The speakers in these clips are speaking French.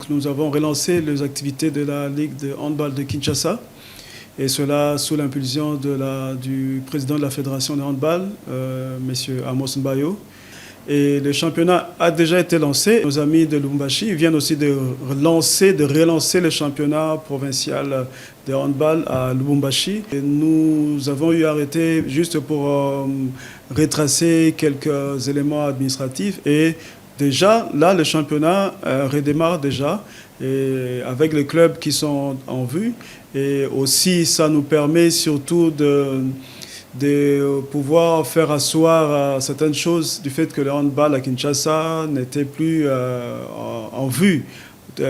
nous avons relancé les activités de la Ligue de handball de Kinshasa, et cela sous l'impulsion du président de la Fédération de handball, M. Amos Mbayo. Et le championnat a déjà été lancé. Nos amis de Lubumbashi viennent aussi de relancer le championnat provincial de handball à Lubumbashi. Et nous avons eu arrêté juste pour retracer quelques éléments administratifs. Et déjà, là, le championnat redémarre déjà, et avec les clubs qui sont en vue. Et aussi, ça nous permet surtout de pouvoir faire asseoir certaines choses du fait que le handball à Kinshasa n'était plus en vue,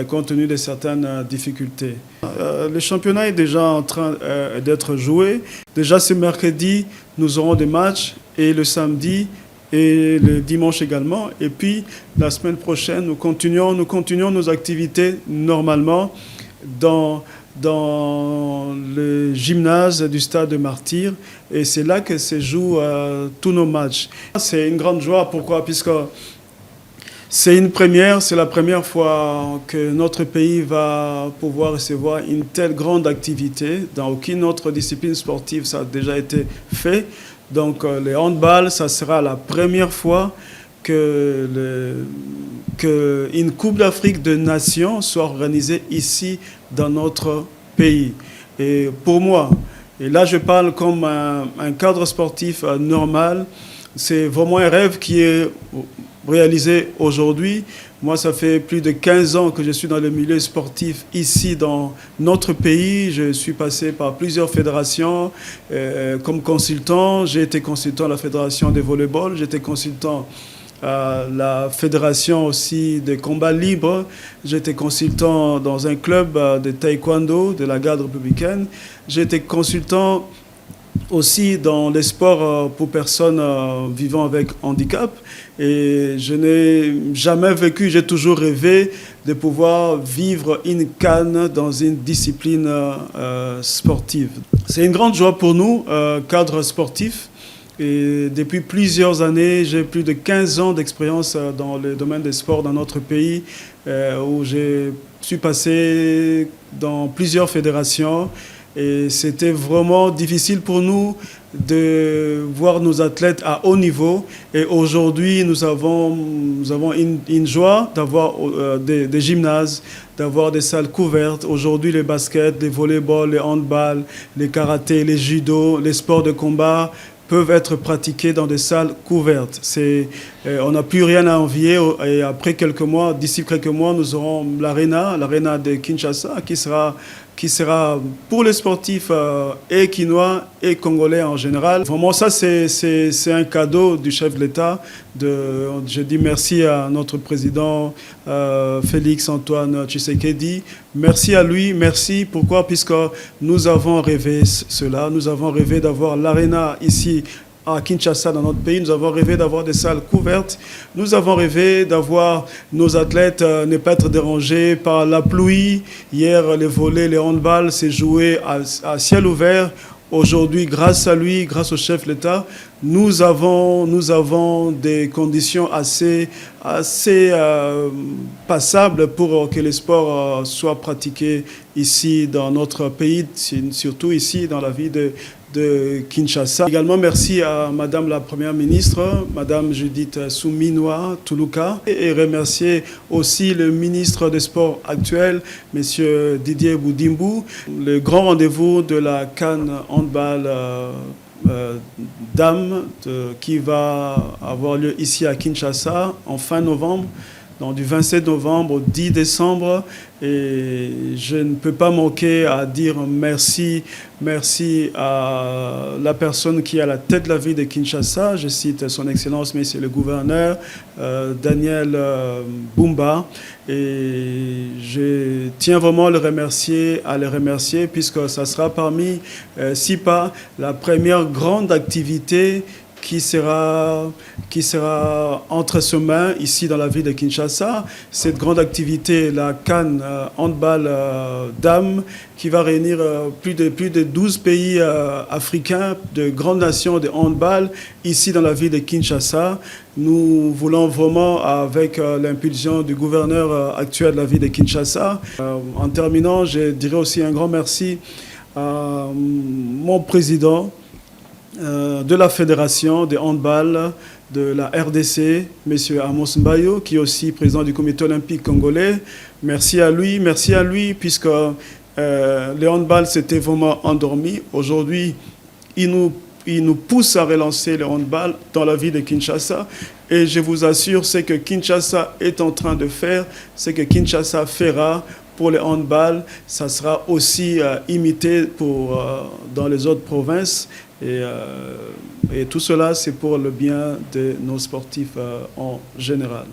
compte tenu de certaines difficultés. Le championnat est déjà en train d'être joué. Déjà ce mercredi, nous aurons des matchs, et le samedi et le dimanche également. Et puis la semaine prochaine, nous continuons nos activités normalement dans le gymnase du stade de Martyrs, et c'est là que se jouent tous nos matchs. C'est une grande joie. Pourquoi? Puisque c'est une première, c'est la première fois que notre pays va pouvoir recevoir une telle grande activité. Dans aucune autre discipline sportive, ça a déjà été fait. Donc le handball, ça sera la première fois qu'une Coupe d'Afrique de Nations soit organisée ici dans notre pays. Et pour moi, et là je parle comme un cadre sportif normal, c'est vraiment un rêve qui est réalisé aujourd'hui. Moi, ça fait plus de 15 ans que je suis dans le milieu sportif ici dans notre pays. Je suis passé par plusieurs fédérations comme consultant. J'ai été consultant à la fédération de volleyball, j'étais consultant à la fédération aussi des combats libres. J'étais consultant dans un club de taekwondo de la garde républicaine. J'étais consultant aussi dans les sports pour personnes vivant avec handicap. Et je n'ai jamais vécu, j'ai toujours rêvé de pouvoir vivre une CAN dans une discipline sportive. C'est une grande joie pour nous, cadre sportif. Et depuis plusieurs années, j'ai plus de 15 ans d'expérience dans le domaine des sports dans notre pays, où je suis passé dans plusieurs fédérations. Et c'était vraiment difficile pour nous de voir nos athlètes à haut niveau. Et aujourd'hui, nous avons une joie d'avoir des gymnases, d'avoir des salles couvertes. Aujourd'hui, le basket, le volleyball, le handball, le karaté, le judo, les sports de combat peuvent être pratiqués dans des salles couvertes. On n'a plus rien à envier. Et après quelques mois, d'ici quelques mois, nous aurons l'aréna de Kinshasa, qui sera pour les sportifs et quinois et congolais en général. Vraiment, ça, c'est un cadeau du chef de l'État. Je dis merci à notre président Félix Antoine Tshisekedi. Merci à lui, merci. Pourquoi? Puisque nous avons rêvé cela. Nous avons rêvé d'avoir l'aréna ici à Kinshasa, dans notre pays. Nous avons rêvé d'avoir des salles couvertes. Nous avons rêvé d'avoir nos athlètes ne pas être dérangés par la pluie. Hier, les volleys, les handballs s'est joué à ciel ouvert. Aujourd'hui, grâce à lui, grâce au chef de l'État, nous avons des conditions assez passables pour que les sports soient pratiqués ici dans notre pays, surtout ici dans la ville de Kinshasa. Également, merci à Madame la Première ministre, Madame Judith Suminwa Tuluka, et remercier aussi le ministre des Sports actuel, Monsieur Didier Boudimbu. Le grand rendez-vous de la CAN handball dames qui va avoir lieu ici à Kinshasa en fin novembre. Donc, du 27 novembre au 10 décembre. Et je ne peux pas manquer à dire merci à la personne qui est à la tête de la ville de Kinshasa. Je cite son Excellence, Monsieur le gouverneur, Daniel Bumba. Et je tiens vraiment à le remercier, puisque ça sera parmi, si pas la première grande activité qui sera entre ses mains ici dans la ville de Kinshasa. Cette grande activité, la CAN handball dames, qui va réunir plus de 12 pays africains, de grandes nations de handball, ici dans la ville de Kinshasa. Nous voulons vraiment, avec l'impulsion du gouverneur actuel de la ville de Kinshasa, en terminant, je dirais aussi un grand merci à mon président de la fédération de handball de la RDC, M. Amos Mbayo, qui est aussi président du comité olympique congolais. Merci à lui, puisque le handball s'était vraiment endormi. Aujourd'hui, il nous pousse à relancer le handball dans la ville de Kinshasa. Et je vous assure, ce que Kinshasa est en train de faire, ce que Kinshasa fera pour le handball, ça sera aussi imité dans les autres provinces. Et tout cela, c'est pour le bien de nos sportifs en général.